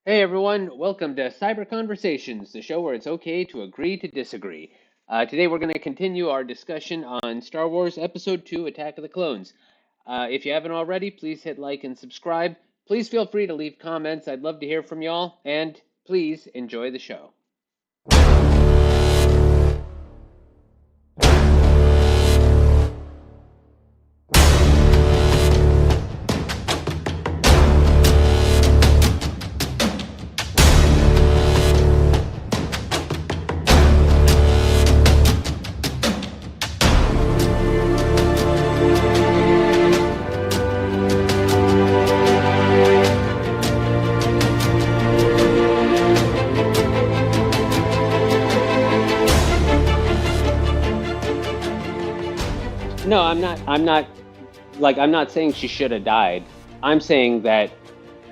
Hey everyone, welcome to Cyber-Conversations, the show where it's okay to agree to disagree. Today we're going to continue our discussion on Star Wars Episode 2 Attack of the Clones. If you haven't already, please hit like and subscribe. Please feel free to leave comments. I'd love to hear from y'all, and please enjoy the show. No, I'm not saying she should have died. I'm saying that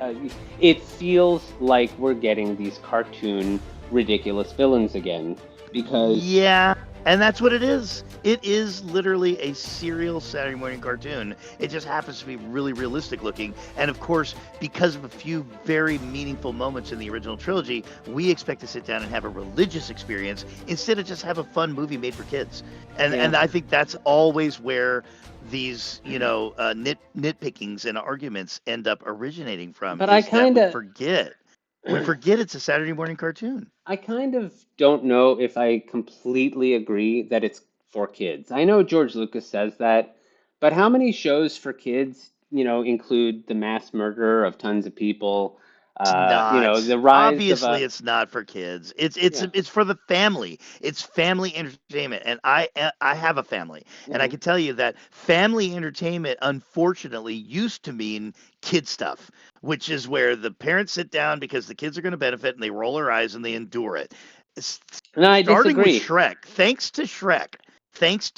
uh, it feels like we're getting these cartoon ridiculous villains again because Yeah, and that's what it is. It is literally a serial Saturday morning cartoon. It just happens to be really realistic looking. And of course, because of a few very meaningful moments in the original trilogy, we expect to sit down and have a religious experience instead of just have a fun movie made for kids. And yeah. and I think that's always where these, nitpickings and arguments end up originating from But I is that kind of we forget it's a Saturday morning cartoon. I kind of don't know if I completely agree that it's for kids. I know George Lucas says that, but how many shows for kids, include the mass murder of tons of people, It's not. the rise of Obviously, a, it's not for kids. It's for the family. It's family entertainment, and I have a family, and I Mhm. can tell you that family entertainment, unfortunately, used to mean kid stuff, which is where the parents sit down because the kids are going to benefit, and they roll their eyes and they endure it. S- No, I Starting with disagree. Shrek, thanks to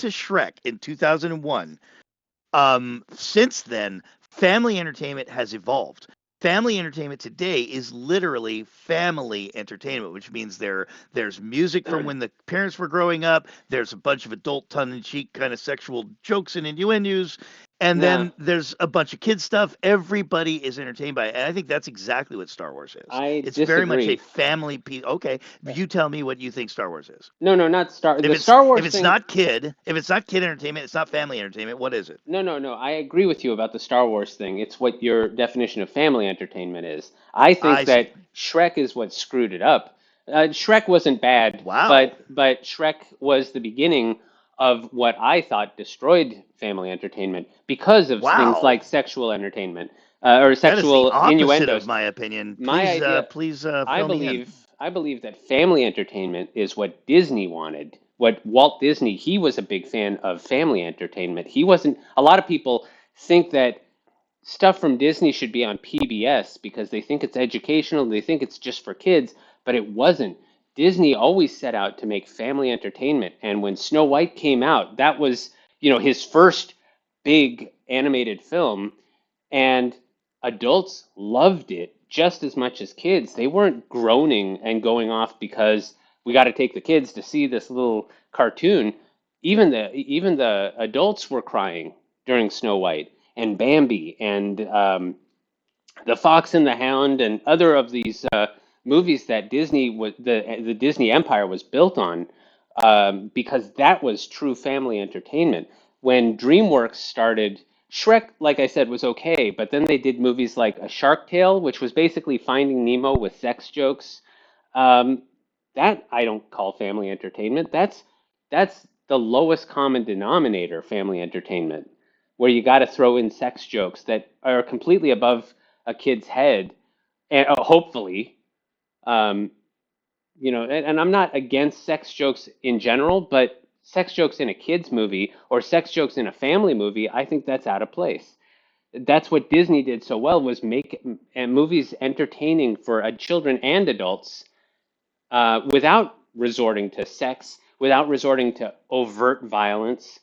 Shrek in 2001. Since then, family entertainment has evolved. Family entertainment today is literally family entertainment, which means there's music from when the parents were growing up. There's a bunch of adult tongue-in-cheek kind of sexual jokes and innuendos, and No, then there's a bunch of kid stuff. Everybody is entertained by it, and I think that's exactly what Star Wars is. I It's very much a disagree. family piece. Okay, you tell me what you think Star Wars is. No, no, not Star. If The it's Star if Wars it's thing. not kid, if it's not kid entertainment, it's not family entertainment. What is it? No, no, no. I agree with you about the Star Wars thing. It's what your definition of family entertainment is. I think I see. that Shrek is what screwed it up. Shrek wasn't bad, Wow. but Shrek was the beginning of what I thought destroyed family entertainment because of things Wow. like sexual entertainment or That is the sexual opposite of innuendos. my opinion. My idea, Please I fill me in. believe, I believe that family entertainment is what Disney wanted. What Walt Disney, he was a big fan of family entertainment. He wasn't, a lot of people think that stuff from Disney should be on PBS because they think it's educational, they think it's just for kids, but it wasn't. Disney always set out to make family entertainment. And when Snow White came out, that was, his first big animated film, and adults loved it just as much as kids. They weren't groaning and going off because we got to take the kids to see this little cartoon. Even the adults were crying during Snow White and Bambi and the Fox and the Hound and other of these movies that the Disney Empire was built on, because that was true family entertainment. When DreamWorks started, Shrek, like I said, was okay, but then they did movies like A Shark Tale, which was basically Finding Nemo with sex jokes. Um, that I don't call family entertainment. That's the lowest common denominator family entertainment, where you got to throw in sex jokes that are completely above a kid's head, and hopefully, um, and I'm not against sex jokes in general, but sex jokes in a kid's movie or sex jokes in a family movie, I think that's out of place. That's what Disney did so well, was make movies entertaining for children and adults, without resorting to sex, without resorting to overt violence.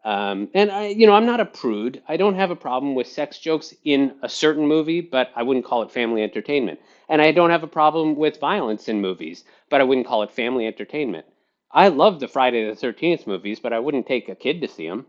And I'm not a prude. I don't have a problem with sex jokes in a certain movie, but I wouldn't call it family entertainment. And I don't have a problem with violence in movies, but I wouldn't call it family entertainment. I love the Friday the 13th movies, but I wouldn't take a kid to see them.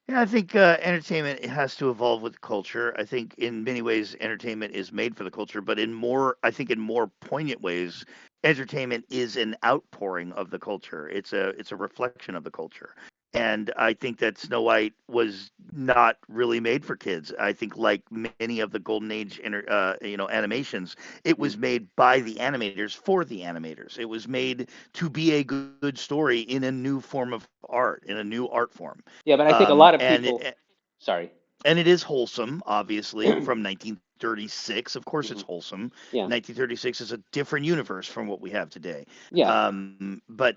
Yeah, I think entertainment has to evolve with culture. I think in many ways entertainment is made for the culture, but I think in more poignant ways, entertainment is an outpouring of the culture. It's a reflection of the culture. And I think that Snow White was not really made for kids. I think like many of the golden age animations, it Mhm. was made by the animators for the animators. It was made to be a good story in a new form of art, in a new art form. Yeah, but I think a Um, lot of and people. it, Sorry. and it is wholesome, obviously, from 1936. Of course, it's Mhm. wholesome. Yeah, 1936 is a different universe from what we have today. yeah. But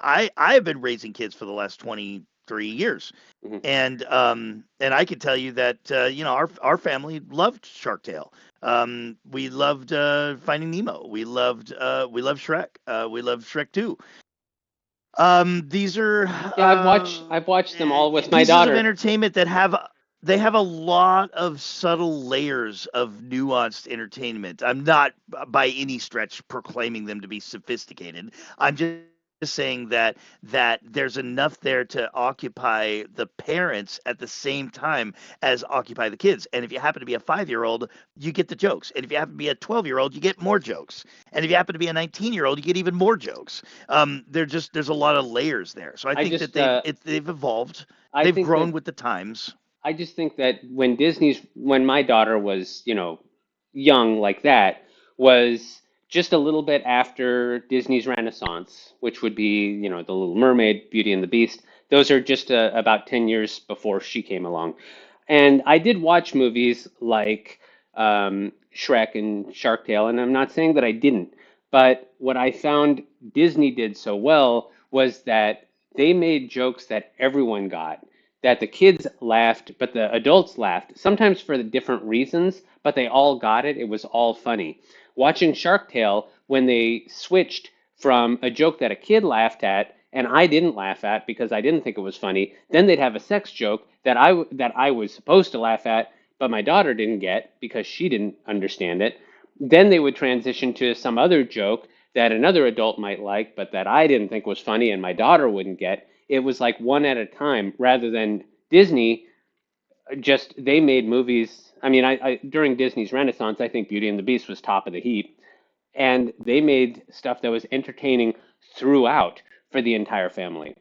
I have been raising kids for the last 23 years, Mhm. and I can tell you that our family loved Shark Tale. We loved Finding Nemo. We loved Shrek. We loved Shrek 2. These are Yeah, I've watched them all with my pieces of daughter. entertainment that have a lot of subtle layers of nuanced entertainment. I'm not by any stretch proclaiming them to be sophisticated. I'm just saying that there's enough there to occupy the parents at the same time as occupy the kids. And if you happen to be a 5-year-old, you get the jokes. And if you happen to be a 12-year-old, you get more jokes. And if you happen to be a 19-year-old, you get even more jokes. There's a lot of layers there. So I I think that just they've evolved. I They've think grown that with the times. I just think that when my daughter was, young like that, was just a little bit after Disney's Renaissance, which would be, The Little Mermaid, Beauty and the Beast. Those are just about 10 years before she came along. And I did watch movies like Shrek and Shark Tale, and I'm not saying that I didn't, but what I found Disney did so well was that they made jokes that everyone got, that the kids laughed, but the adults laughed, sometimes for the different reasons, but they all got it. It was all funny. Watching Shark Tale, when they switched from a joke that a kid laughed at and I didn't laugh at because I didn't think it was funny, then they'd have a sex joke that I was supposed to laugh at, but my daughter didn't get because she didn't understand it. Then they would transition to some other joke that another adult might like, but that I didn't think was funny and my daughter wouldn't get. It was like one at a time rather than Disney. Just they made movies. I mean, I during Disney's Renaissance, I think Beauty and the Beast was top of the heap, and they made stuff that was entertaining throughout for the entire family.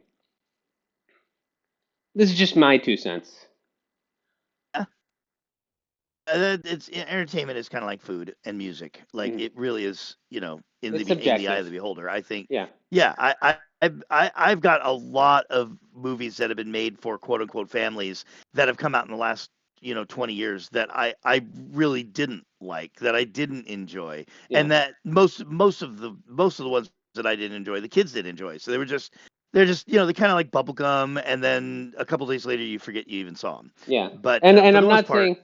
This is just my 2 cents. It's entertainment is kind of like food and music. Like Mhm. it really is, It's in the eye of subjective. the beholder. I think, Yeah. yeah, I've got a lot of movies that have been made for quote unquote families that have come out in the last 20 years that I really didn't like, that I didn't enjoy, Yeah. and that most of the ones that I didn't enjoy, the kids did enjoy. So they're just they're kind of like bubblegum, and then a couple days later you forget you even saw them. Yeah. But And for the I'm most not part, saying.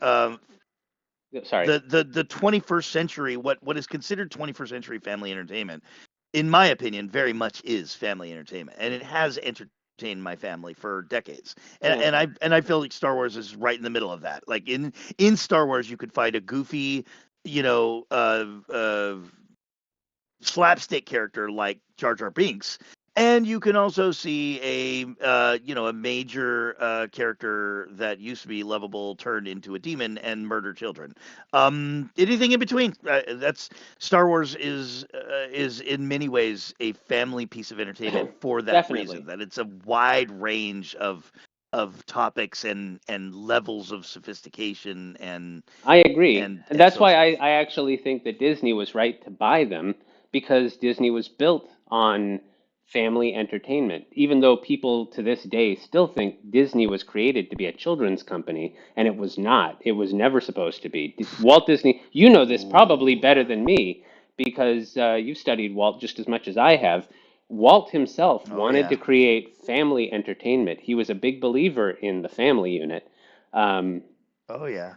Sorry. the 21st century, what is considered 21st century family entertainment, in my opinion, very much is family entertainment, and it has entertained my family for decades. and, Yeah. and i and I feel like Star Wars is right in the middle of that. Like in Star Wars you could find a goofy, you know uh, uh slapstick character like Jar Jar Binks, and you can also see a major character that used to be lovable turned into a demon and murder children. Anything in between. That's Star Wars is in many ways a family piece of entertainment for that reason. Definitely. That it's a wide range of topics and levels of sophistication I agree. and And and that's so why forth. I actually think that Disney was right to buy them because Disney was built on family entertainment. Even though people to this day still think Disney was created to be a children's company, and it was not. It was never supposed to be. Walt Disney, you know this probably Ooh. better than me because you've studied Walt just as much as I have. Walt himself Oh wanted to yeah. create family entertainment. He was a big believer in the family unit. Um, Oh yeah.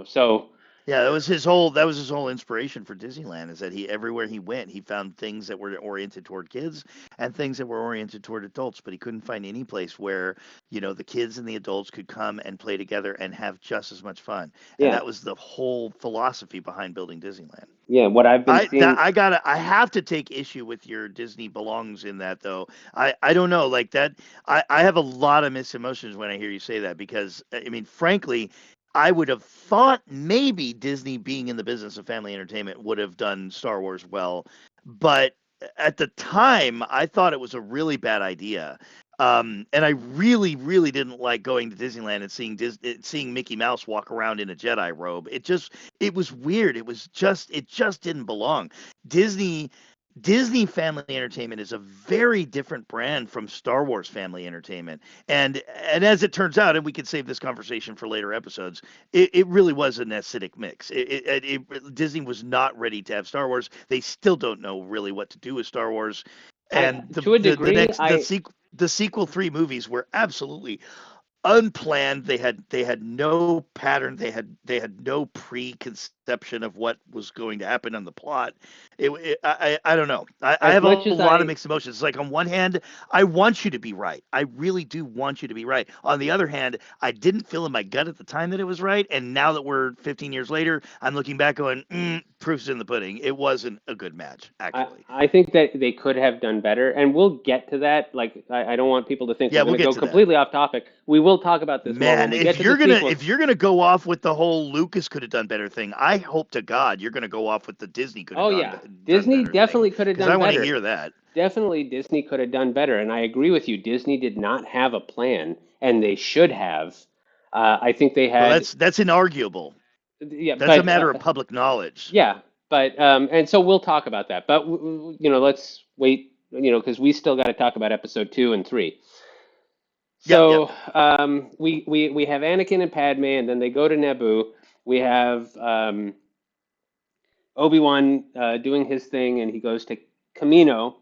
so. Yeah, that was his whole inspiration for Disneyland is that he everywhere he went, he found things that were oriented toward kids and things that were oriented toward adults, but he couldn't find any place where, the kids and the adults could come and play together and have just as much fun. And Yeah, that was the whole philosophy behind building Disneyland. yeah. What I've been seeing. I have to take issue with your Disney belongs in that though. I don't know, like that I have a lot of mixed emotions when I hear you say that because I mean frankly I would have thought maybe Disney being in the business of family entertainment would have done Star Wars well, but at the time I thought it was a really bad idea. And I really, really didn't like going to Disneyland and seeing Mickey Mouse walk around in a Jedi robe. It was weird. It just didn't belong. Disney Disney Family Entertainment is a very different brand from Star Wars Family Entertainment. And as it turns out, and we could save this conversation for later episodes, it really was an acidic mix. Disney was not ready to have Star Wars. They still don't know really what to do with Star Wars. I And To a degree, I the sequel three movies were absolutely unplanned. They had no pattern. They had no preconception of what was going to happen on the plot. I don't know. I as have a much as lot of I mixed emotions. It's like on one hand, I want you to be right. I really do want you to be right. On the other hand, I didn't feel in my gut at the time that it was right, and now that we're 15 years later, I'm looking back going, proof's in the pudding. It wasn't a good match, I actually. I think that they could have done better, and we'll get to that. Like, I don't want people to think Yeah, we're we'll going to get go to that. completely off topic. We will talk about this more when Man, we get to the sequels. if you're gonna go off with the whole Lucas could have done better thing, I hope to God you're gonna go off with the Disney could have Oh yeah, done Disney better thing definitely could have because I done want to better. hear that. Definitely Disney could have done better, and I agree with you. Disney did not have a plan, and they should have. I think they Well, had, that's inarguable. yeah, That's a but matter of public knowledge. yeah, but and so we'll talk about that. But let's wait, because we still got to talk about episode 2 and 3. Yep, yep. So we have Anakin and Padme, and then they go to Naboo. We have Obi-Wan doing his thing, and he goes to Kamino.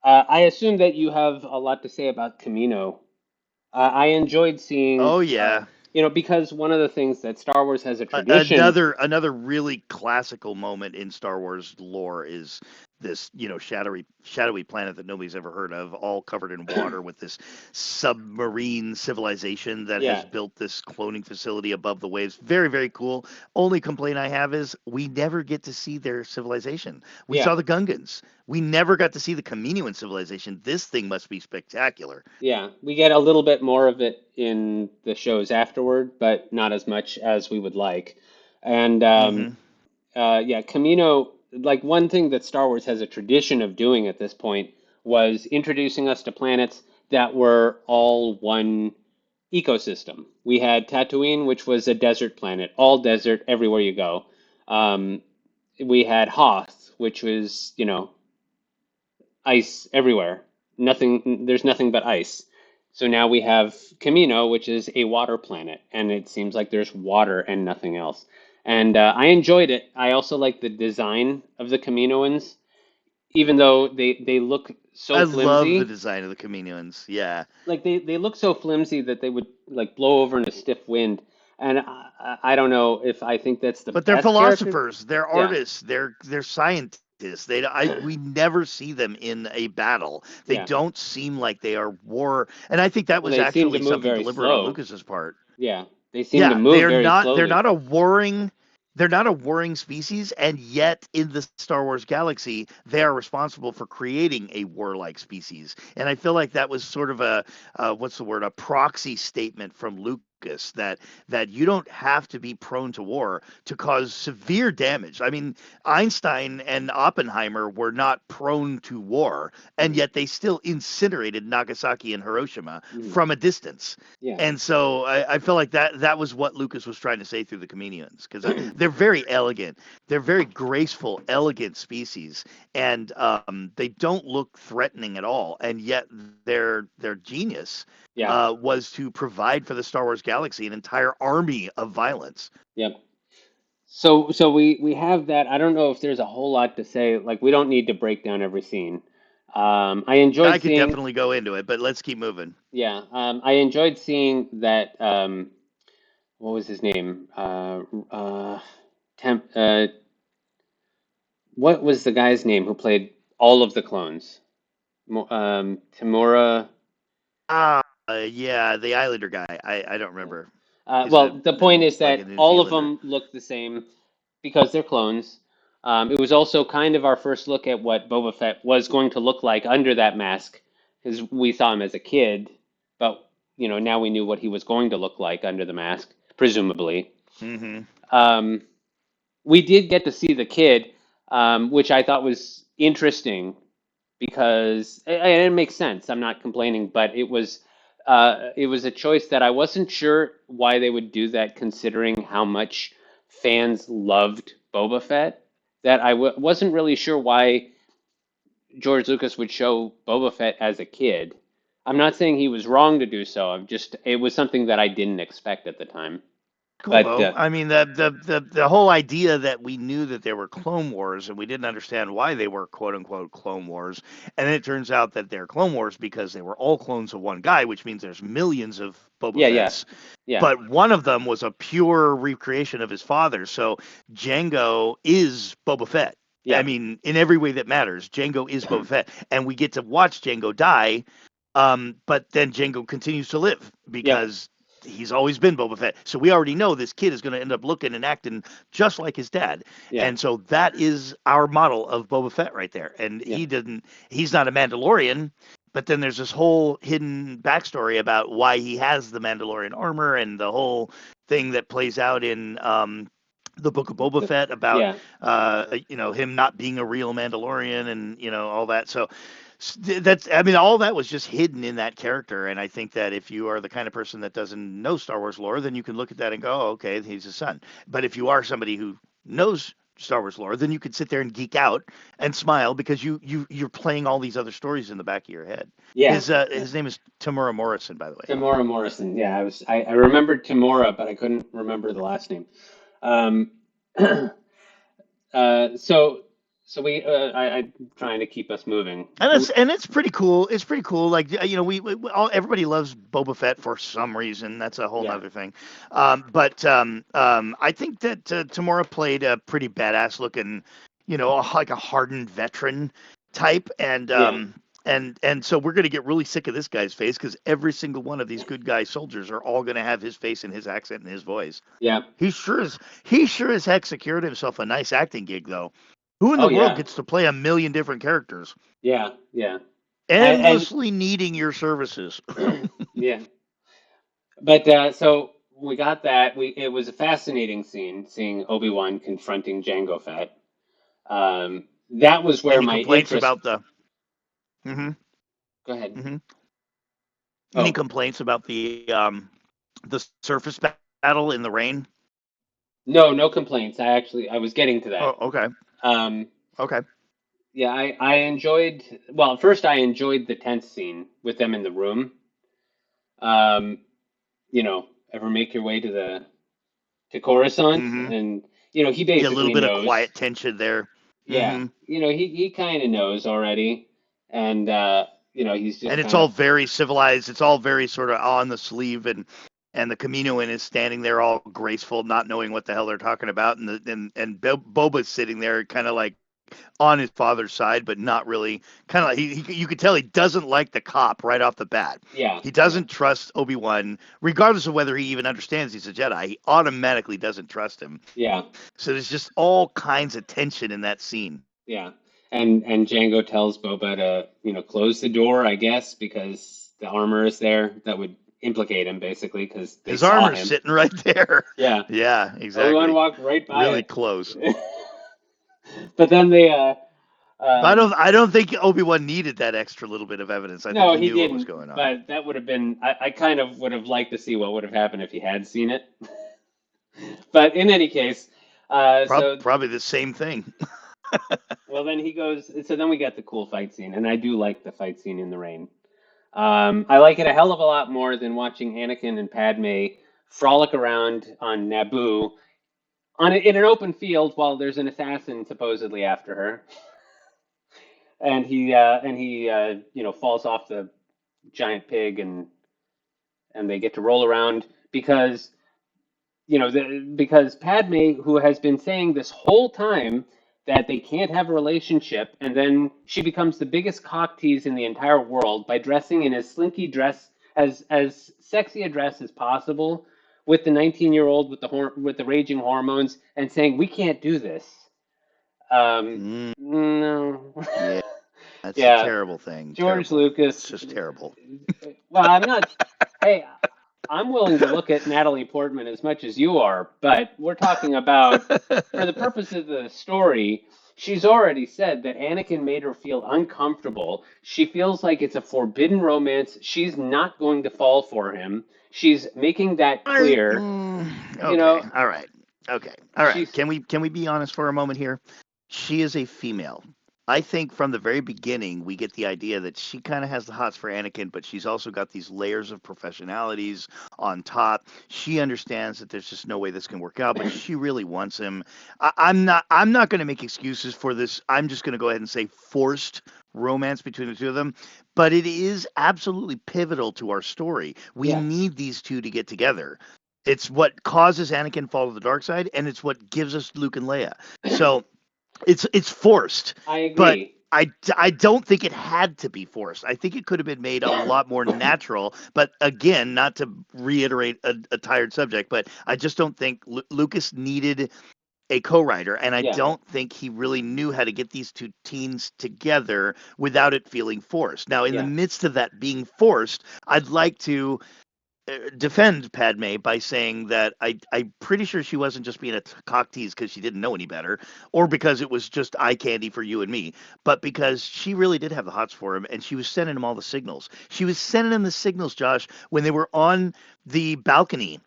I assume that you have a lot to say about Kamino. I enjoyed seeing, Oh yeah. because one of the things that Star Wars has a tradition. Another really classical moment in Star Wars lore is this shadowy planet that nobody's ever heard of, all covered in water with this submarine civilization that has Yeah, built this cloning facility above the waves. Very, very cool. Only complaint I have is we never get to see their civilization. We yeah, saw the Gungans. We never got to see the Kaminoan civilization. This thing must be spectacular. yeah. We get a little bit more of it in the shows afterward, but not as much as we would like. And Hmm. yeah, Kamino, like one thing that Star Wars has a tradition of doing at this point was introducing us to planets that were all one ecosystem. We had Tatooine, which was a desert planet, all desert everywhere you go. Um, we had Hoth, which was, ice everywhere. There's nothing but ice. So now we have Kamino, which is a water planet, and it seems like there's water and nothing else. And I enjoyed it. I also like the design of the Kaminoans, even though they look so I love the flimsy. design of the Kaminoans. Yeah. Like they look so flimsy that they would like blow over in a stiff wind. And I don't know if I think that's the But they're best character. philosophers, they're Yeah, artists, they're scientists. We never see them in a battle. They yeah. don't seem like they are war, and I think that Well, was they seem to actually move something very deliberate on slow. Lucas's part. Yeah, they seem to Yeah, move very slowly. they're not a warring species, and yet in the Star Wars galaxy, they are responsible for creating a warlike species. And I feel like that was sort of a what's the word, a proxy statement from Lucas that you don't have to be prone to war to cause severe damage. I mean, Einstein and Oppenheimer were not prone to war, and Hmm. yet they still incinerated Nagasaki and Hiroshima Hmm. from a distance. Yeah, And so I feel like that was what Lucas was trying to say through the Comedians, because they're very elegant, they're very graceful, elegant species, and they don't look threatening at all, and yet their genius yeah, was to provide for the Star Wars galaxy an entire army of violence. yep. So we have that. I don't know if there's a whole lot to say. Like we don't need to break down every scene. I enjoyed I could seeing, definitely go into it, but let's keep moving. yeah, I enjoyed seeing that. What was his name? Temp, what was the guy's name who played all of the clones? Tamura. Ah, yeah, the Islander guy. I don't Yeah. remember. He's Well, the point is like a that New all of Zealander. them look the same because they're clones. It was also kind of our first look at what Boba Fett was going to look like under that mask, because we saw him as a kid, but now we knew what he was going to look like under the mask, presumably. Hmm. Um, we did get to see the kid, which I thought was interesting because and it makes sense. I'm not complaining, but it was a choice that I wasn't sure why they would do that, considering how much fans loved Boba Fett. That wasn't really sure why George Lucas would show Boba Fett as a kid. I'm not saying he was wrong to do so. It was something that I didn't expect at the time. Cool But though. I mean, the whole idea that we knew that there were Clone Wars and we didn't understand why they were quote unquote Clone Wars, and then it turns out that they're Clone Wars because they were all clones of one guy, which means there's millions of Boba yeah, yeah, Fett's, yeah, but one of them was a pure recreation of his father. So Jango is Boba Fett. I yeah, mean, in every way that matters, Jango is Boba Fett, and we get to watch Jango die. But then Jango continues to live yep, because he's always been Boba Fett. So we already know this kid is going to end up looking and acting just like his dad. yeah, And so that is our model of Boba Fett right there. And yeah, he's not a Mandalorian, but then there's this whole hidden backstory about why he has the Mandalorian armor and the whole thing that plays out in the book of Boba Fett about yeah, him not being a real Mandalorian and all that. So that's I mean all that was just hidden in that character, and I think that if you are the kind of person that doesn't know Star Wars lore, then you can look at that and go, oh, okay, he's his son. But if you are somebody who knows Star Wars lore, then you could sit there and geek out and smile because you're playing all these other stories in the back of your head. yeah. His name is Tamura Morrison, by the way. Tamora Morrison. Yeah, I remembered Tamora, but I couldn't remember the last name. Um, so I'm trying to keep us moving. And it's pretty cool. It's pretty cool. Like we all everybody loves Boba Fett for some reason. That's a whole Yeah, nother thing. I think that Tamora played a pretty badass looking, like a hardened veteran type, and yeah, so we're gonna get really sick of this guy's face because every single one of these good guy soldiers are all gonna have his face and his accent and his voice. yeah. He sure as heck secured himself a nice acting gig though. Who in Oh the world yeah, gets to play a million different characters? yeah, yeah. And Endlessly needing your services. yeah. But so we got that. It was a fascinating scene seeing Obi-Wan confronting Jango Fett. That was where Any my complaints interest. about the? Hmm. Go ahead. Hmm. Any Oh, complaints about the surface battle in the rain? no, no complaints. I was getting to Oh, that. okay, Um, okay. Yeah, I enjoyed, well, first I enjoyed the tent scene with them in the room. Um, ever make your way to Coruscant, Hmm. and he Yeah, a little basically bit of knows. quiet tension there. Yeah, Hmm. he kind of knows already, and he's just And it's kind of. all very civilized. It's all very sort of on the sleeve, and the Kaminoan is standing there all graceful, not knowing what the hell they're talking about, and Boba's sitting there, kind of like on his father's side, but not really. Kind of like you could tell he doesn't like the cop right off the bat. Yeah, He yeah, doesn't trust Obi-Wan, regardless of whether he even understands he's a Jedi. He automatically doesn't trust him. yeah, So there's just all kinds of tension in that scene. yeah. And Django tells Boba to close the door, I guess, because the armor is there. That would implicate him basically because they His saw armor's him. sitting right there. Yeah. Yeah, Obi-Wan exactly. walked right Really by close. it. But then they But I um don't. I don't think Obi-Wan needed that extra little bit of evidence. I think no, he he knew what was didn't, going on. but that would have been I kind of would have liked to see what would have happened if he had seen it. But in any case, so Probably the same thing. well then he goes so then we get the cool fight scene, and I do like the fight scene in the rain. I like it a hell of a lot more than watching Anakin and Padme frolic around on Naboo in an open field while there's an assassin supposedly after her. And he falls off the giant pig, and they get to roll around because because Padme, who has been saying this whole time that they can't have a relationship, and then she becomes the biggest cock tease in the entire world by dressing in as slinky dress as sexy a dress as possible with the 19-year-old with the raging hormones and saying we can't do this. Mm, No. yeah, that's a Yeah, terrible thing. George Terrible. It's Lucas. just terrible. Well, I'm not. Hey, I'm willing to look at Natalie Portman as much as you are, but we're talking about, for the purposes of the story, she's already said that Anakin made her feel uncomfortable. She feels like it's a forbidden romance. She's not going to fall for him. She's making that clear. You Okay. know, All right. Okay. All right. she's, Can we be honest for a moment here? She is a female. I think from the very beginning we get the idea that she kind of has the hots for Anakin, but she's also got these layers of professionalities on top. She understands that there's just no way this can work out, but she really wants him. I'm not going to make excuses for this. I'm just going to go ahead and say forced romance between the two of them, but it is absolutely pivotal to our story. We yeah, need these two to get together. It's what causes Anakin fall to the dark side, and it's what gives us Luke and Leia. So it's forced, I but agree. I don't think it had to be forced. I think it could have been made a lot more natural. But again, not to reiterate a tired subject, but I just don't think Lucas needed a co-writer, and I Yeah, don't think he really knew how to get these two teens together without it feeling forced. Now, in the yeah, midst of that being forced, I'd like to defend Padme by saying that I'm pretty sure she wasn't just being a cock tease because she didn't know any better, or because it was just eye candy for you and me, but because she really did have the hots for him, and she was sending him all the signals. She was sending him the signals, Josh, when they were on the balcony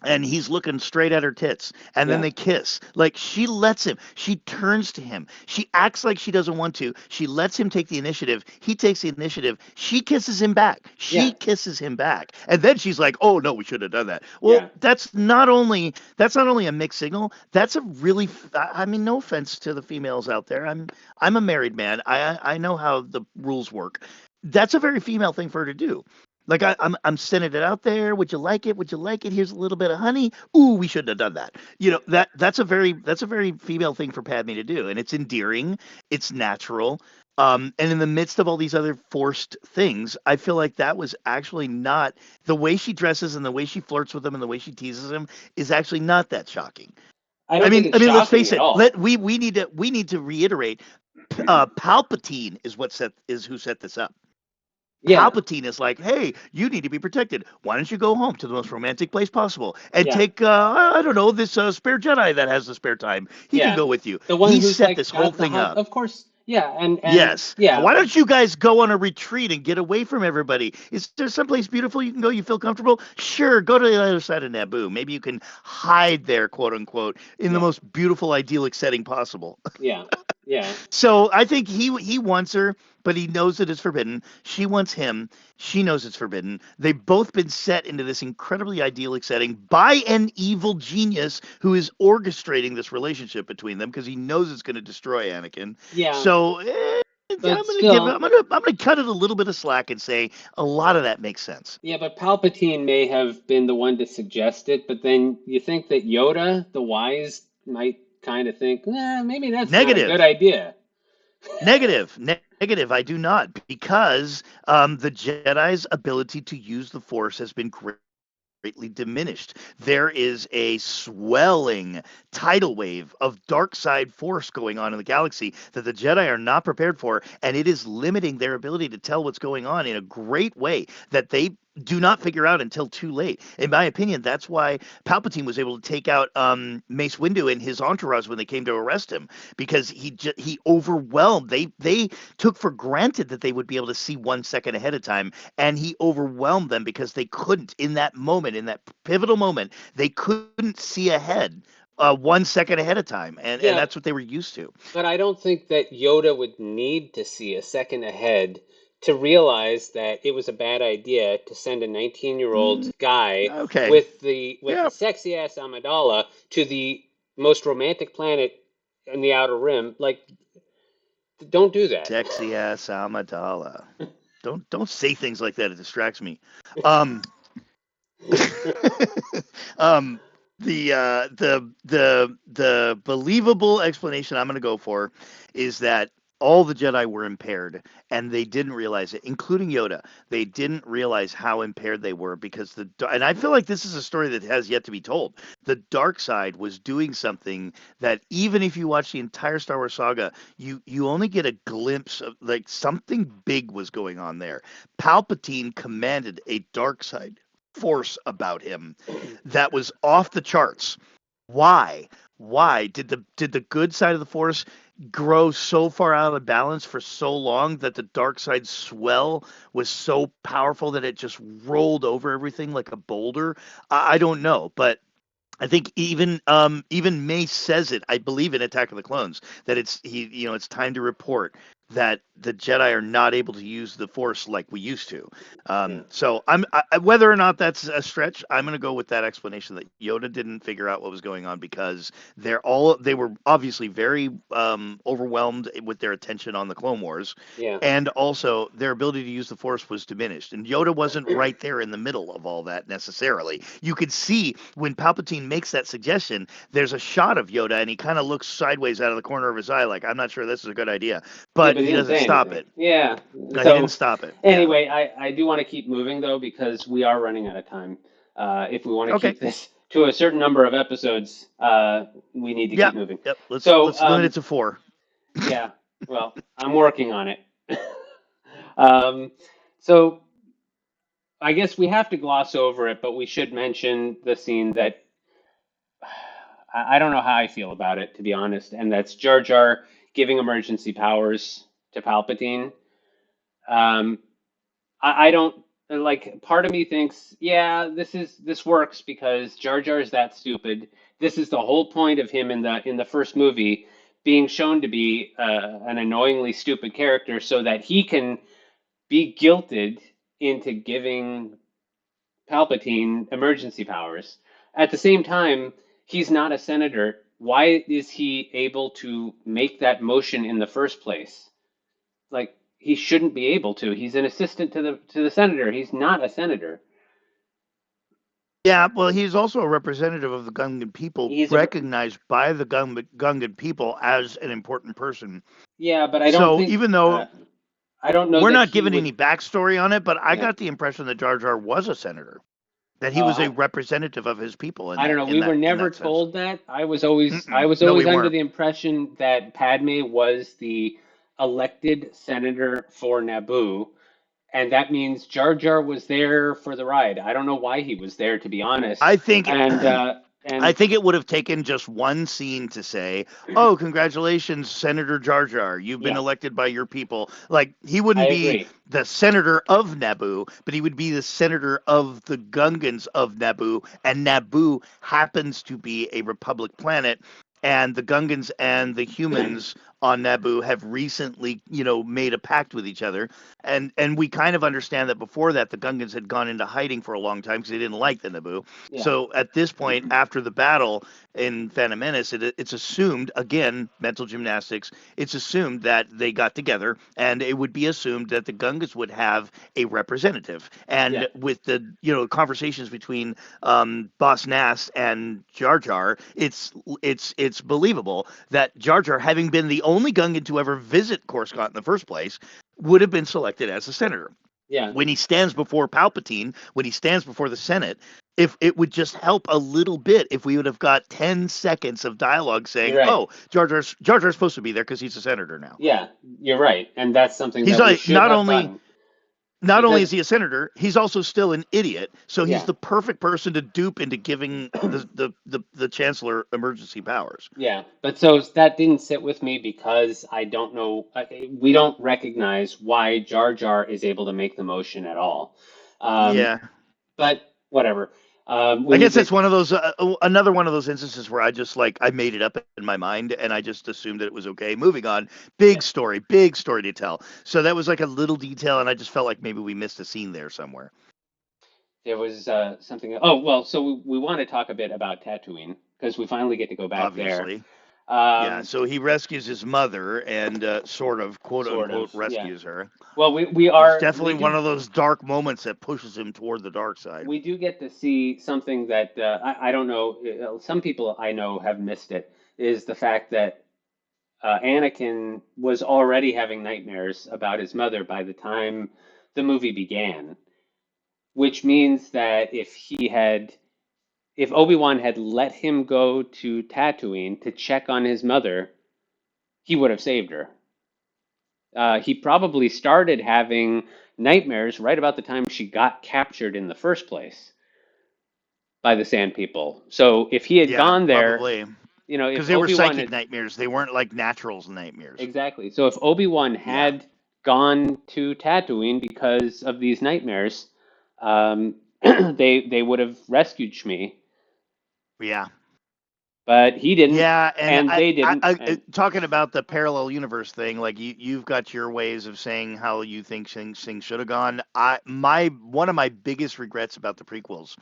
and he's looking straight at her tits, and then yeah, they kiss. Like, she lets him, she turns to him, she acts like she doesn't want to, she lets him take the initiative, he takes the initiative, she kisses him back, yeah, and then she's like, oh no, we should have done that. Well, yeah. that's not only a mixed signal, that's a really I mean, no offense to the females out there, I'm a married man, I know how the rules work. That's a very female thing for her to do. Like, I'm sending it out there. Would you like it? Would you like it? Here's a little bit of honey. Ooh, we shouldn't have done that. That's a very female thing for Padme to do, and it's endearing. It's natural. And in the midst of all these other forced things, I feel like that was actually not the way she dresses and the way she flirts with him and the way she teases him is actually not that shocking. I I don't think mean, it's I mean, let's shocking face at it. all. We need to reiterate. Palpatine is who set this up. Yeah, Palpatine is like, hey, you need to be protected. Why don't you go home to the most romantic place possible and yeah, take, I don't know, this spare Jedi that has the spare time. He can yeah. go with you. The one He who's set like this whole got the thing hot, up. of course. Yeah, and Yes. yeah, Why don't you guys go on a retreat and get away from everybody? Is there someplace beautiful you can go? You feel comfortable? Sure, go to the other side of Naboo. Maybe you can hide there, quote unquote, in the yeah, most beautiful, idyllic setting possible. yeah, yeah. So I think he wants her, but he knows that it's forbidden. She wants him. She knows it's forbidden. They've both been set into this incredibly idyllic setting by an evil genius who is orchestrating this relationship between them because he knows it's going to destroy Anakin. Yeah, So but still, I'm gonna cut it a little bit of slack and say a lot of that makes sense. yeah, but Palpatine may have been the one to suggest it, but then you think that Yoda, the wise, might kind of think, maybe that's not a good Negative. idea. Negative. I do not, because the Jedi's ability to use the Force has been greatly diminished. There is a swelling tidal wave of dark side force going on in the galaxy that the Jedi are not prepared for, and it is limiting their ability to tell what's going on in a great way that they do not figure out until too late. In my opinion, that's why Palpatine was able to take out Mace Windu and his entourage when they came to arrest him, because he overwhelmed. They took for granted that they would be able to see 1 second ahead of time, and he overwhelmed them because they couldn't, in that moment, in that pivotal moment, they couldn't see ahead 1 second ahead of time, and Yeah, that's what they were used to. but I don't think that Yoda would need to see a second ahead to realize that it was a bad idea to send a 19-year-old Mm, guy okay. with the Yeah. sexy ass Amidala to the most romantic planet in the Outer Rim. Like, don't do that. Sexy ass Amidala. Don't say things like that. It distracts me. Um, um, The believable explanation I'm going to go for is that all the Jedi were impaired and they didn't realize it, including Yoda. They didn't realize how impaired they were because and I feel like this is a story that has yet to be told. The dark side was doing something that even if you watch the entire Star Wars saga, you only get a glimpse of, like, something big was going on there. Palpatine commanded a dark side force about him that was off the charts. Why? Why did the good side of the force grow so far out of balance for so long that the dark side swell was so powerful that it just rolled over everything like a boulder? I don't know, but I think even Mace says it. I believe in Attack of the Clones that it's time to report that the Jedi are not able to use the Force like we used to. Yeah. So whether or not that's a stretch, I'm going to go with that explanation that Yoda didn't figure out what was going on because they were obviously very overwhelmed with their attention on the Clone Wars, Yeah. and also their ability to use the Force was diminished. And Yoda wasn't right there in the middle of all that necessarily. You could see when Palpatine makes that suggestion, there's a shot of Yoda, and he kind of looks sideways out of the corner of his eye, like, I'm not sure this is a good idea. Yeah, But but he he didn't doesn't say stop anything. it. Yeah. No, he didn't So stop it. Yeah. anyway, I do want to keep moving though because we are running out of time. If we want to Okay. keep this to a certain number of episodes, we need to keep Yep. moving. Yep. So Let's limit it to 4. yeah, well, I'm working on it. um, so I guess we have to gloss over it, but we should mention the scene that I don't know how I feel about it, to be honest, and that's Jar Jar giving emergency powers to Palpatine. Um, I don't like. Part of me thinks, yeah, this works because Jar Jar is that stupid. This is the whole point of him in the first movie being shown to be an annoyingly stupid character, so that he can be guilted into giving Palpatine emergency powers. At the same time, he's not a senator. Why is he able to make that motion in the first place? Like he shouldn't be able to. He's an assistant to the senator. He's not a senator. Yeah, well, he's also a representative of the Gungan people, He's a recognized by the Gungan people as an important person. Yeah, but I don't So think even though I don't know we're that not he given would. any backstory on it, but I Yeah. got the impression that Jar Jar was a senator, that he Oh, was a representative of his people I don't know. We were in never that sense. told that. I Mm-mm. was No, we always under weren't. the impression that Padme was the elected senator for Naboo, and that means Jar Jar was there for the ride. I don't know why he was there, to be honest. I think And I and think it would have taken just one scene to say, "Oh, congratulations, Senator Jar Jar. You've been yeah, elected by your people." Like, he I wouldn't be agree. the senator of Naboo, but he would be the senator of the Gungans of Naboo, and Naboo happens to be a republic planet. And the Gungans and the humans on Naboo have recently, made a pact with each other, and we kind of understand that before that the Gungans had gone into hiding for a long time because they didn't like the Naboo. Yeah, So at this point, after the battle in Phantom Menace, it's assumed, again, mental gymnastics, it's assumed that they got together, and it would be assumed that the Gungans would have a representative. yeah, And with the conversations between Boss Nass and Jar Jar, it's believable that Jar Jar, having been the only Gungan to ever visit Coruscant in the first place, would have been selected as a senator. yeah, When he stands before Palpatine, when he stands before the Senate, if it would just help a little bit if we would have got 10 seconds of dialogue you're saying, right. "Oh, Jar Jar's supposed to be there because he's a senator now." Yeah, you're right. And that's something He's that we like, should have gotten not only because is he a senator, he's also still an idiot. So he's yeah, the perfect person to dupe into giving the chancellor emergency powers. yeah. But so that didn't sit with me because I don't know. We don't recognize why Jar Jar is able to make the motion at all. Um, Yeah. but whatever. We I need guess to. that's one of those another one of those instances where I just, like, I made it up in my mind and I just assumed that it was okay. Moving on, Yeah, big story to tell. So that was like a little detail, and I just felt like maybe we missed a scene there somewhere. there was something. Oh well, so we want to talk a bit about Tatooine because we finally get to go back there. Obviously, Yeah, Um, so he rescues his mother and sort of quote sort of, unquote yeah. rescues her. Well, It's we definitely one do of those dark moments that pushes him toward the dark side. we do get to see something that I don't know. Some people I know have missed it. Is the fact that Anakin was already having nightmares about his mother by the time the movie began, which means that if Obi-Wan had let him go to Tatooine to check on his mother, he would have saved her. He probably started having nightmares right about the time she got captured in the first place by the Sand People. So if he had Yeah, gone there, probably. if Because they were Obi-Wan psychic had nightmares. They weren't like naturals nightmares. exactly. So if Obi-Wan Yeah. had gone to Tatooine because of these nightmares, they would have rescued Shmi, Yeah. but he didn't, Yeah, and and they didn't, and talking about the parallel universe thing, like you've got your ways of saying how you think things should have gone. One of my biggest regrets about the prequels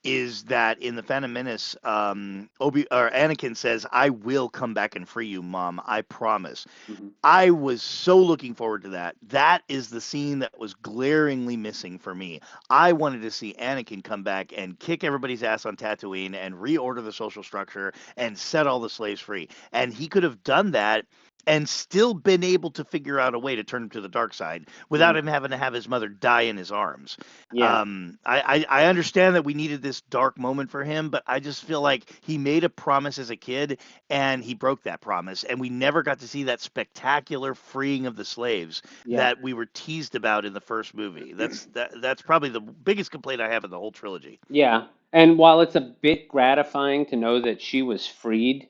is that in the Phantom Menace, Obi or Anakin says, "I will come back and free you, Mom. I promise." mhm, I was so looking forward to that. That is the scene that was glaringly missing for me. I wanted to see Anakin come back and kick everybody's ass on Tatooine and reorder the social structure and set all the slaves free. And he could have done that and still been able to figure out a way to turn him to the dark side without mhm, him having to have his mother die in his arms. yeah, I understand that we needed this dark moment for him, but I just feel like he made a promise as a kid and he broke that promise, and we never got to see that spectacular freeing of the slaves yeah, that we were teased about in the first movie. That's probably the biggest complaint I have in the whole trilogy. yeah. And while it's a bit gratifying to know that she was freed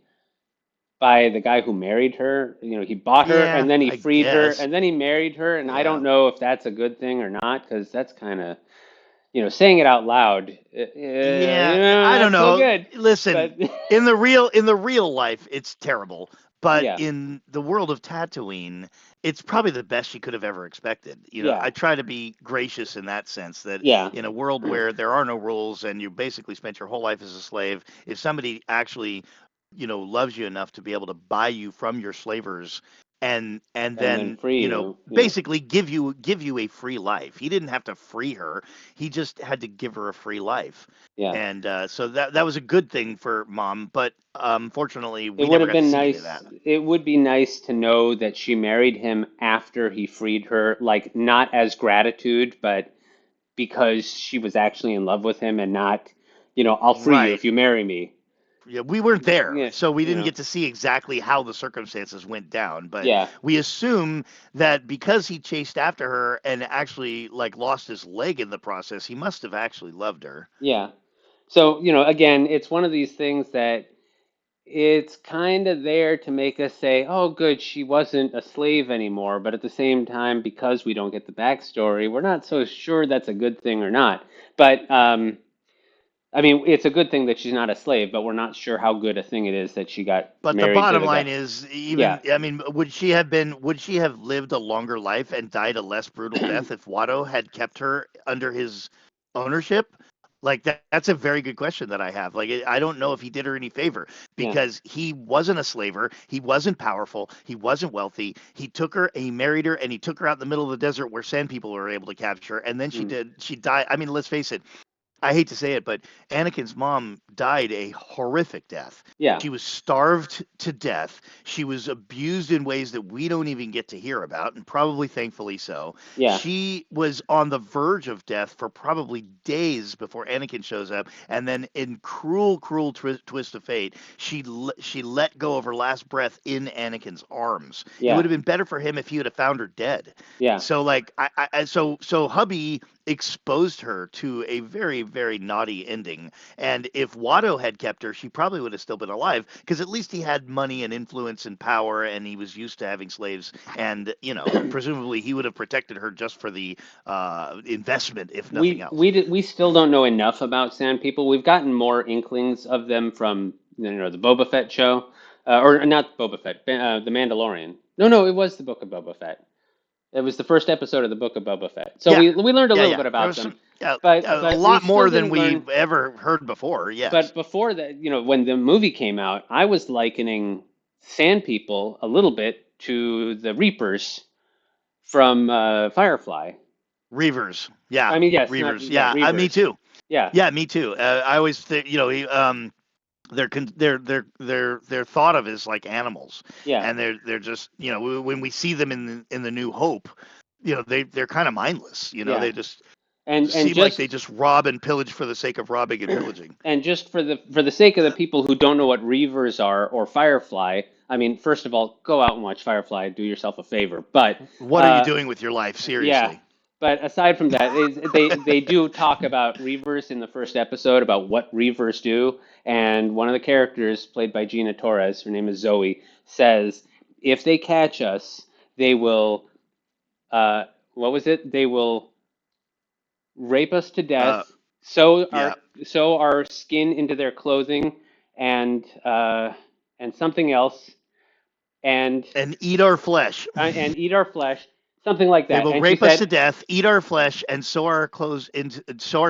by the guy who married her. He bought her and Yeah, then he I freed her guess. and then he married her. And I Yeah. don't know if that's a good thing or not because that's kind of, saying it out loud, Yeah, I don't not so know. good. Listen, But in the real life, it's terrible. But yeah, in the world of Tatooine, it's probably the best she could have ever expected. yeah, I try to be gracious in that sense that yeah, in a world where there are no rules and you basically spent your whole life as a slave, if somebody actually, loves you enough to be able to buy you from your slavers and and then then, free you. Yeah, basically give you a free life. He didn't have to free her. He just had to give her a free life. yeah. And so that was a good thing for Mom, but unfortunately, It we would never have got to been see any of nice. that. It would be nice to know that she married him after he freed her, like not as gratitude, but because she was actually in love with him and not, I'll free you Right. if you marry me. Yeah, we weren't there, Yeah, so we didn't get to see exactly how the circumstances went down. But yeah, we assume that because he chased after her and actually like lost his leg in the process, he must have actually loved her. yeah. So, again, it's one of these things that it's kind of there to make us say, oh, good, she wasn't a slave anymore. But at the same time, because we don't get the backstory, we're not so sure that's a good thing or not. But I mean, it's a good thing that she's not a slave, but we're not sure how good a thing it is that she got But the married to bottom the guy. line is, Yeah. even I mean, would she have lived a longer life and died a less brutal death if Watto had kept her under his ownership? Like that's a very good question that I have. Like I don't know if he did her any favor Yeah. because he wasn't a slaver, he wasn't powerful, he wasn't wealthy. He took her, he married her, and he took her out in the middle of the desert where sand people were able to capture her. And then Mm. she died. I mean, let's face it, I hate to say it, but Anakin's mom died a horrific death. Yeah. She was starved to death. She was abused in ways that we don't even get to hear about, and probably thankfully so. Yeah. She was on the verge of death for probably days before Anakin shows up, and then in cruel, cruel twist of fate, she let go of her last breath in Anakin's arms. It would Yeah. have been better for him if he would have found her dead. Yeah. So like so hubby exposed her to a very, very naughty ending. And if Watto had kept her, she probably would have still been alive because at least he had money and influence and power and he was used to having slaves. And, presumably he would have protected her just for the investment, if nothing else. We still don't know enough about Sand People. We've gotten more inklings of them from the Boba Fett show, or not Boba Fett, the Mandalorian. No, no, it was the Book of Boba Fett. It was the first episode of the Book of Boba Fett. So Yeah. we learned a Yeah. little Yeah. bit There about was them, some, yeah, a but we lot still more than didn't learn. we've ever heard before. Yes. But before that, when the movie came out, I was likening Sand People a little bit to the Reapers from Firefly. Reavers. Yeah. I mean, yes, not Reavers. yeah, Yeah. Me Reavers. too. Yeah, Yeah, me too. I always think, they're thought of as like animals, yeah, and they're just, when we see them in the New Hope, they're kind of mindless. yeah, They just and seem like they just just rob and pillage for the sake of robbing and pillaging. and just for the sake of the people who don't know what Reavers are or Firefly, I mean, first of all, go out and watch Firefly. Do yourself a favor. But What are you uh, doing with your life? yeah, Seriously. but aside from that, they do talk about Reavers in the first episode about what Reavers do, and one of the characters played by Gina Torres, her name is Zoe, says if they catch us, they will what was it? They will rape us to Uh, death, yeah, sew our skin into their clothing, and something else, and and eat our flesh. and eat our flesh, something like They that. will And she rape us to said, death, eat our flesh, and sew our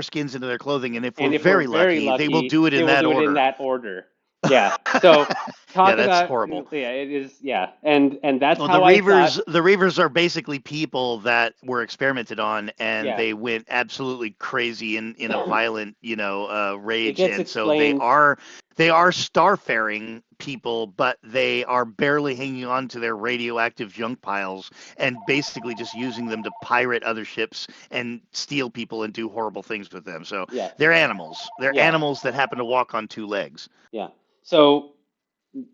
skins into their clothing. And if we're and if we're very very lucky, they will lucky, do it they in will that do it in order. that order. Yeah. So Yeah, talk that's about horrible. yeah, it is yeah, and that's Well, the how I thought. Reavers, the Reavers are basically people that were experimented on, and Yeah. they went absolutely crazy in a violent, It rage. gets And so explained. they are starfaring people, but they are barely hanging on to their radioactive junk piles and basically just using them to pirate other ships and steal people and do horrible things with them. So Yeah. they're animals. They're Yeah. animals that happen to walk on two legs. Yeah. So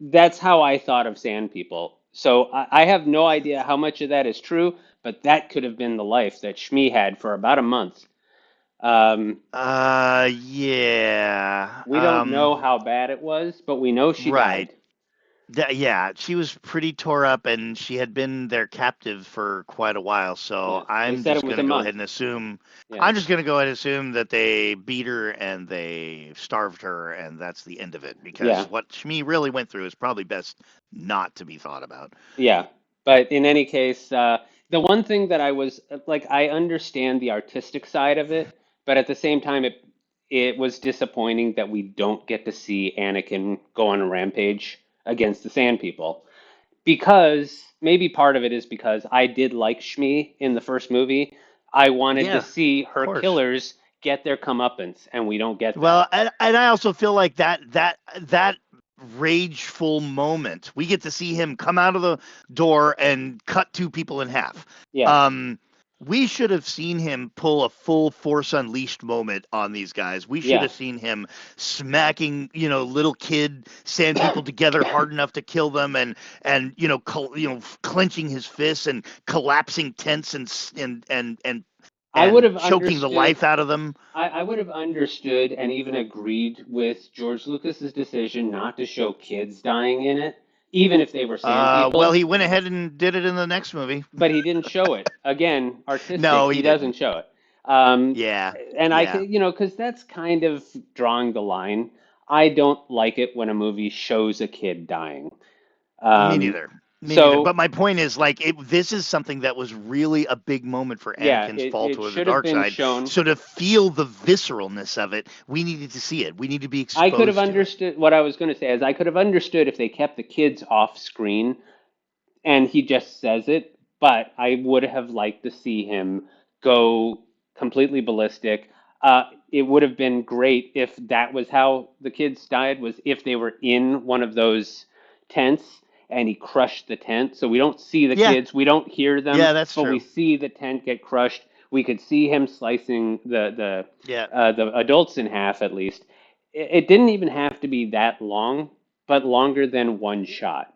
that's how I thought of Sand People. So I have no idea how much of that is true, but that could have been the life that Shmi had for about a month. Um, Yeah. we don't know how bad it was, but we know she Right. died. Yeah, she was pretty tore up, and she had been their captive for quite a while. So Yeah, they said it was a month. Yeah, I'm just gonna go ahead and assume that they beat her and they starved her, and that's the end of it. yeah, Because what Shmi really went through is probably best not to be thought about. yeah. But in any case, the one thing that I was like, I understand the artistic side of it, but at the same time, it was disappointing that we don't get to see Anakin go on a rampage against the Sand People. Because maybe part of it is because I did like Shmi in the first movie. I wanted to Yeah, see of her course. killers get their comeuppance, and we don't get Well, that. and I also feel like that rageful moment, we get to see him come out of the door and cut two people in half. Yeah, Um, we should have seen him pull a full Force Unleashed moment on these guys. We should yeah. have seen him smacking, little kid sand people together hard enough to kill them, and clenching his fists and collapsing tents I would have choking the understood. life out of them. I would have understood and even agreed with George Lucas's decision not to show kids dying in it, even if they were sand Well, people. he went ahead and did it in the next movie. But he didn't show it. Again, artistic, No, he he doesn't didn't. show it. Um, Yeah, and I yeah. can, because that's kind of drawing the line. I don't like it when a movie shows a kid dying. Me Um, neither. Me neither. But so my point is, like, this is something that was really a big moment for yeah, Anakin's fall it toward the should have dark been side. shown. So to feel the visceralness of it, we needed to see it. We need to be I could have exposed to it. understood what I was going to say is I could have understood if they kept the kids off screen and he just says it, but I would have liked to see him go completely ballistic. It would have been great if that was how the kids died, was if they were in one of those tents and he crushed the tent. So we don't see the Yeah, kids, we don't hear them, yeah, that's but we true. see the tent get crushed. We could see him slicing Yeah. the adults in half at least. It didn't even have to be that long, but longer than one shot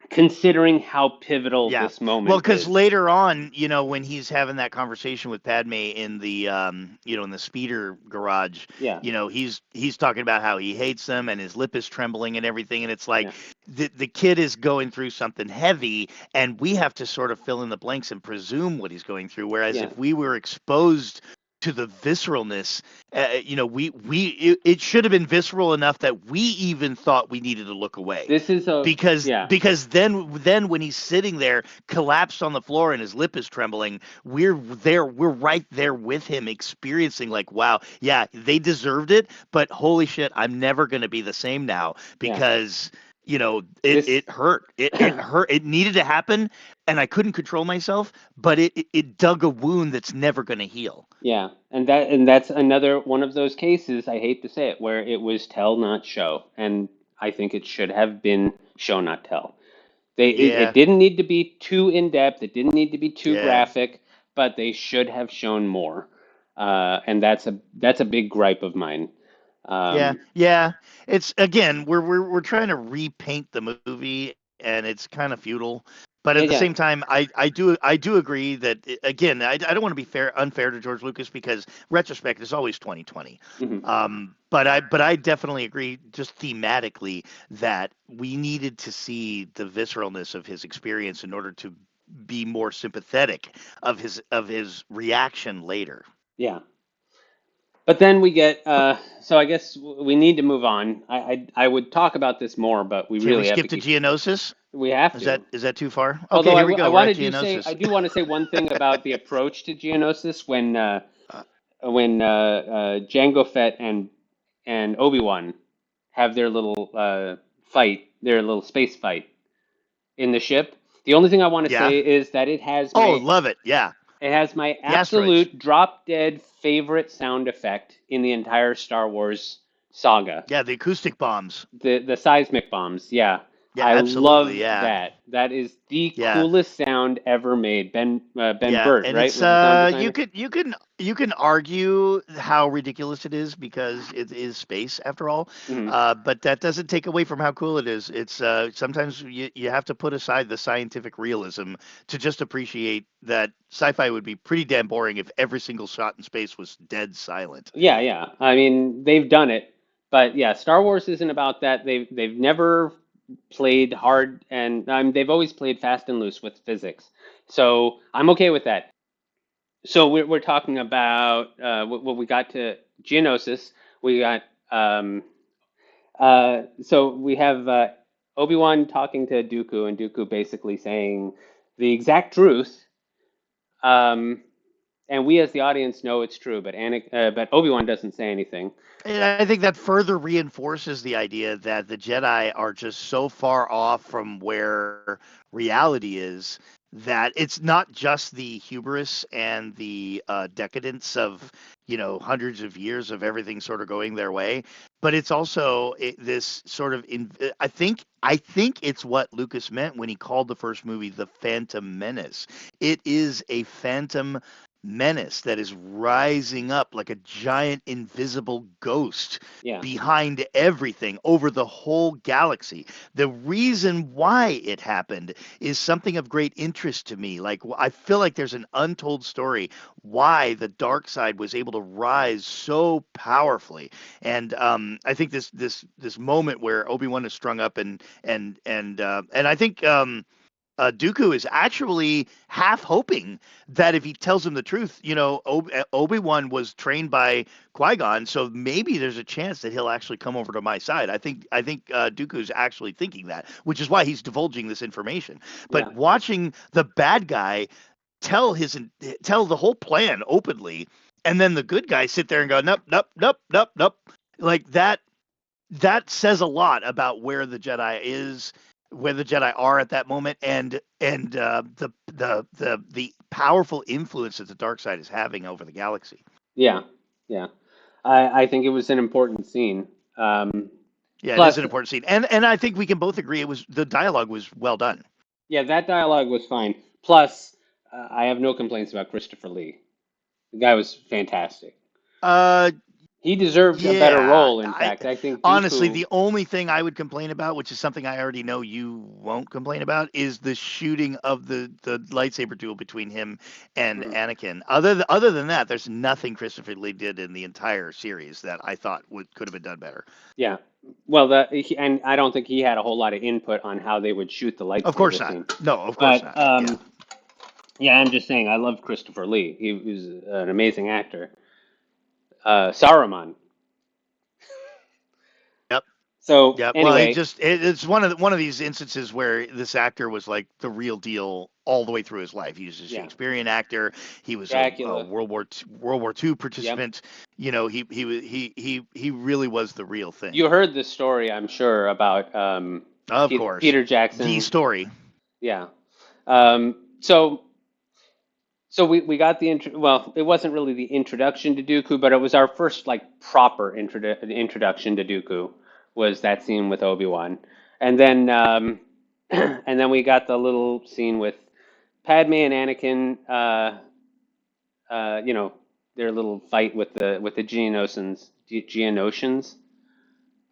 considering how pivotal Yeah. this Well, moment because is. later on, when he's having that conversation with Padme in the speeder garage, Yeah, he's talking about how he hates them and his lip is trembling and everything, and it's like yeah, the kid is going through something heavy, and we have to sort of fill in the blanks and presume what he's going through. Whereas yeah. if we were exposed to the visceralness, it should have been visceral enough that we even thought we needed to look away, This is a because yeah, then when he's sitting there collapsed on the floor and his lip is trembling, we're right there with him, experiencing, like, wow, yeah, they deserved it, but holy shit, I'm never going to be the same now, yeah. because it This, it hurt. It hurt. It needed to happen, and I couldn't control myself. But it dug a wound that's never going to heal. yeah, and that's another one of those cases, I hate to say it, where it was tell not show, and I think it should have been show not tell. It Yeah, didn't need to be too in depth, it didn't need to be too yeah, graphic, but they should have shown more. And that's a big gripe of mine. yeah, Um, yeah. It's again, we're trying to repaint the movie, and it's kind of futile. But yeah, at the yeah. same time, I do agree that again, I don't want to be unfair to George Lucas because retrospect is always 2020. Mhm. But I definitely agree just thematically that we needed to see the visceralness of his experience in order to be more sympathetic of his reaction later. Yeah. But then we get, so I guess we need to move on. I would talk about this more, but we Can we really have to skip to keep, Geonosis? we have Is that to. is that too far? Okay, Although here we I go. We're at wanted to say, I Geonosis. do want to say one thing about the approach to Geonosis Uh, when Jango Fett and Obi-Wan have their little fight, their little space fight in the ship. The only thing I want to yeah. say is that Oh, love it. Yeah. it has my The asteroids. absolute drop dead favorite sound effect in the entire Star Wars saga. Yeah, the acoustic bombs. The seismic bombs, yeah. Yeah, I absolutely. love Yeah. that. That is the Yeah. coolest sound ever made. Ben Yeah, Burtt, and right, it's was the sound you designer. could you can argue how ridiculous it is because it is space after all, Hmm. but that doesn't take away from how cool it is. It's sometimes you have to put aside the scientific realism to just appreciate that sci-fi would be pretty damn boring if every single shot in space was dead silent. Yeah, yeah. I mean, they've done it, but yeah, Star Wars isn't about that. They've never played hard, and they've always played fast and loose with physics. So I'm okay with that. So we're talking about what we got to Geonosis. We got so we have Obi-Wan talking to Dooku, and Dooku basically saying the exact truth. Um, and we as the audience know it's true, but Obi-Wan doesn't say anything. And I think that further reinforces the idea that the Jedi are just so far off from where reality is that it's not just the hubris and the decadence of hundreds of years of everything sort of going their way, but it's also this sort of I think it's what Lucas meant when he called the first movie the Phantom Menace. It is a phantom menace that is rising up like a giant invisible ghost Yeah, behind everything over the whole galaxy. The reason why it happened is something of great interest to me. Like I feel like there's an untold story why the dark side was able to rise so powerfully. And I think this moment where Obi-Wan is strung up and I think Dooku is actually half hoping that if he tells him the truth, Obi-Wan was trained by Qui-Gon, so maybe there's a chance that he'll actually come over to my side. I think Dooku's actually thinking that, which is why he's divulging this information. yeah, But watching the bad guy tell his tell the whole plan openly, and then the good guy sit there and go, nope, nope, nope, nope, nope, like that says a lot about where the Jedi are at that moment, and the powerful influence that the dark side is having over the galaxy. yeah, yeah. I think it was an important scene. Yeah, it is Plus, an important scene, and I think we can both agree the dialogue was well done. yeah, that dialogue was fine. Plus, I have no complaints about Christopher Lee. The guy was fantastic. Uh, He deserved a better Yeah, role, in fact. I think honestly, Dooku. the only thing I would complain about, which is something I already know you won't complain about, is the shooting of the lightsaber duel between him and Mhm. Anakin. Other than that, there's nothing Christopher Lee did in the entire series that I thought could have been done better. Yeah. Well, and I don't think he had a whole lot of input on how they would shoot the Of course lightsaber not. scene. No, of course But not. Yeah. yeah, I'm just saying I love Christopher Lee. He was an amazing actor. Saruman. Yep. So Yeah, well, anyway, it's one of these instances where this actor was like the real deal all the way through his life. He was a yeah, Shakespearean actor. He was a Dracula. World War II Yep. participant. He really was the real thing. You heard the story, I'm sure, about Of course. Peter The Jackson. story. Yeah. So we got the intro. Well, it wasn't really the introduction to Dooku, but it was our first like proper introduction to Dooku. Was that scene with Obi-Wan, and then and then we got the little scene with Padme and Anakin. You know, their little fight with the Geonosians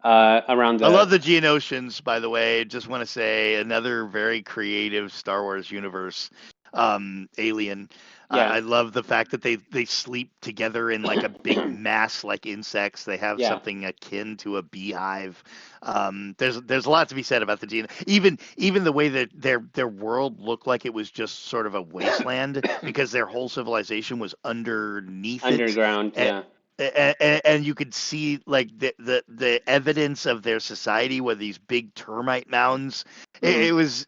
around I love the the Geonosians, by the way. Just want to say another very creative Star Wars universe alien. yeah I love the fact that they sleep together in like a big mass like insects. They have yeah. something akin to a beehive. There's a lot to be said about the Geon. Even the way that their world looked like it was just sort of a wasteland because their whole civilization was underneath it. Underground, yeah. And you could see like the evidence of their society with these big termite mounds. Mm.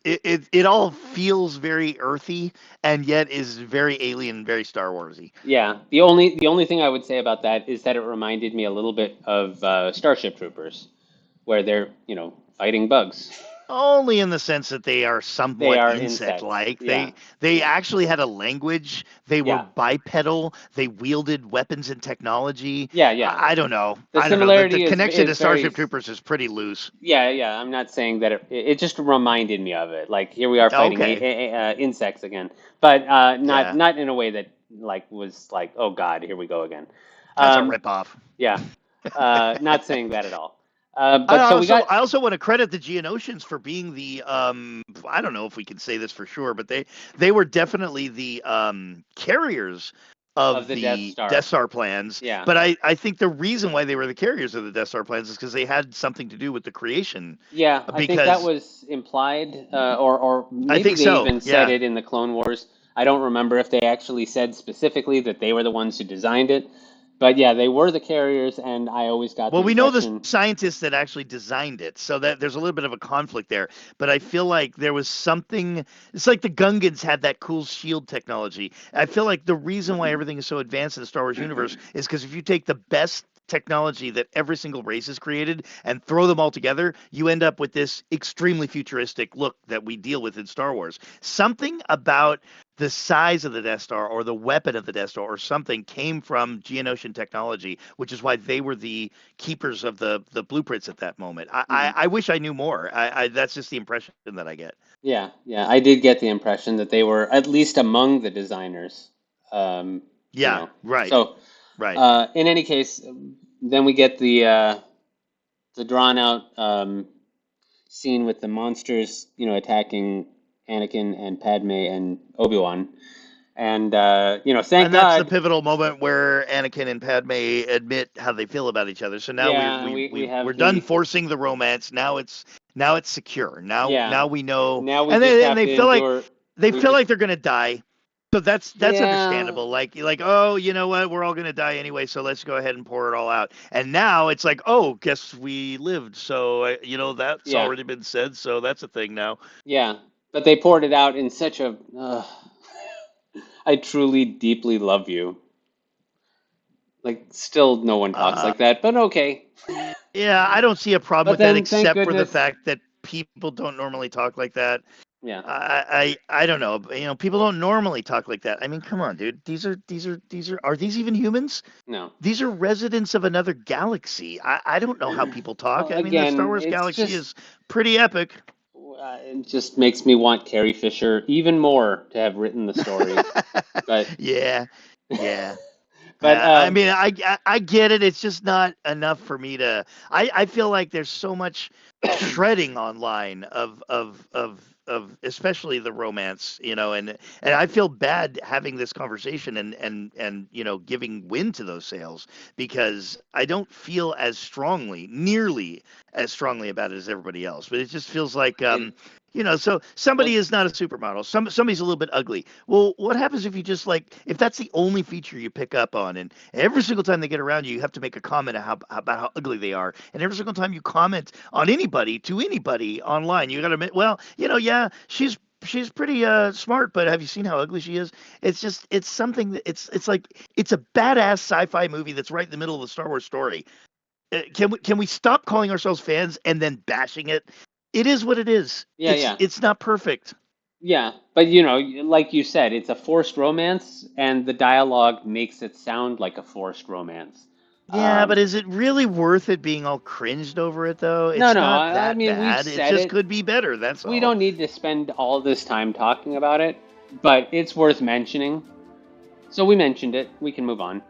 It all feels very earthy and yet is very alien, very Star Warsy. Yeah, the only thing I would say about that is that it reminded me a little bit of Starship Troopers, where they're, fighting bugs. Only in the sense that they are They somewhat are insects. insect-like. Yeah, They yeah, actually had a language. They were yeah, bipedal. They wielded weapons and technology. yeah, yeah. I don't know. The I don't know. The similarity connection to is very, Starship Troopers is pretty loose. yeah, yeah. I'm not saying that it just reminded me of it. Like here we are fighting Okay. insects again, but not Yeah. not in a way that like was like, oh God, here we go again. That's a Um, ripoff. yeah, not saying that at all. I But so we also got, I also want to credit the Geonosians for being the I don't know if we can say this for sure, but they were definitely the carriers of of the Death the Death Star. Star plans. Yeah. But I think the reason why they were the carriers of the Death Star plans is because they had something to do with the creation. Yeah, I think that Because was implied, or I maybe think they so. even said Yeah. it in the Clone Wars. I don't remember if they actually said specifically that they were the ones who designed it, but yeah, they were the carriers, and I always got the Well, we know the impression. scientists that actually designed it, so that there's a little bit of a conflict there. But I feel like there was something. It's like the Gungans had that cool shield technology. I feel like the reason why everything is so advanced in the Star Wars universe is because if you take the best technology that every single race has created and throw them all together, you end up with this extremely futuristic look that we deal with in Star Wars. Something about the size of the Death Star or the weapon of the Death Star or something came from Geonosian technology, which is why they were the keepers of the blueprints at that moment. Mhm. I wish I knew more. That's just the impression that I get. Yeah, yeah, I did get the impression that they were at least among the designers. Um, you Yeah, know, right, so right. in any case, then we get the drawn out scene with the monsters, attacking Anakin and Padme and Obi-Wan. And thank And that's the God. pivotal moment where Anakin and Padme admit how they feel about each other. So now Yeah, and we we're have done the forcing the romance. Now it's secure. yeah. Now we know, Now we and just they have they to feel like endure. they We feel just like they're gonna die. So that's yeah, understandable. Like oh, you know what? We're all gonna die anyway. So let's go ahead and pour it all out. And now it's like oh, guess we lived. So that's yeah, already been said. So that's a thing now. yeah. But they poured it out in such a. I truly, deeply love you. Like, still, no one talks Uh, like that, but okay. yeah, I don't see a problem But with that then, thank except for the goodness. fact that people don't normally talk like that. Yeah, I don't know. People don't normally talk like that. I mean, come on, dude. Are these even humans? no. These are residents of another galaxy. I don't know how people talk. Well, I mean, the Star again, Wars it's galaxy just is pretty epic. it just makes me want Carrie Fisher even more to have written the story. But Yeah, yeah. but I mean, I get it. It's just not enough for me to. I feel like there's so much shredding online of especially the romance, and I feel bad having this conversation and giving wind to those sales because I don't feel as strongly, nearly as strongly about it as everybody else. But it just feels like it so well somebody is not a supermodel. Somebody's a little bit ugly. Well, what happens if you just like if that's the only feature you pick up on, and every single time they get around you, you have to make a comment about how ugly they are, and every single time you comment on anybody to anybody online, you got to admit, well, yeah, she's pretty smart, but have you seen how ugly she is? It's something that it's like it's a badass sci-fi movie that's right in the middle of the Star Wars story. Can we stop calling ourselves fans and then bashing it? It is what it is. Yeah, yeah. It's not perfect. Yeah, but like you said, it's a forced romance, and the dialogue makes it sound like a forced romance. Yeah, but Um, is it really worth it being all cringed over it though? no, It's no, not I that mean, we've bad. It said just it. could be better, that's We all. don't need to spend all this time talking about it, but it's worth mentioning. So we mentioned it. We can move on.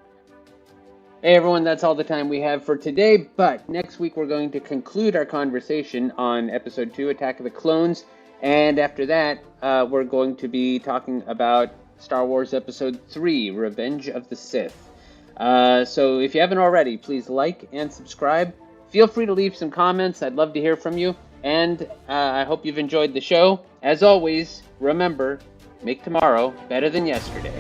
Hey everyone, that's all the time we have for today, but next week we're going to conclude our conversation on Episode 2, Attack of the Clones, and after that, we're going to be talking about Star Wars Episode 3, Revenge of the Sith. So if you haven't already, please like and subscribe. Feel free to leave some comments. I'd love to hear from you, and I hope you've enjoyed the show. As always, remember, make tomorrow better than yesterday.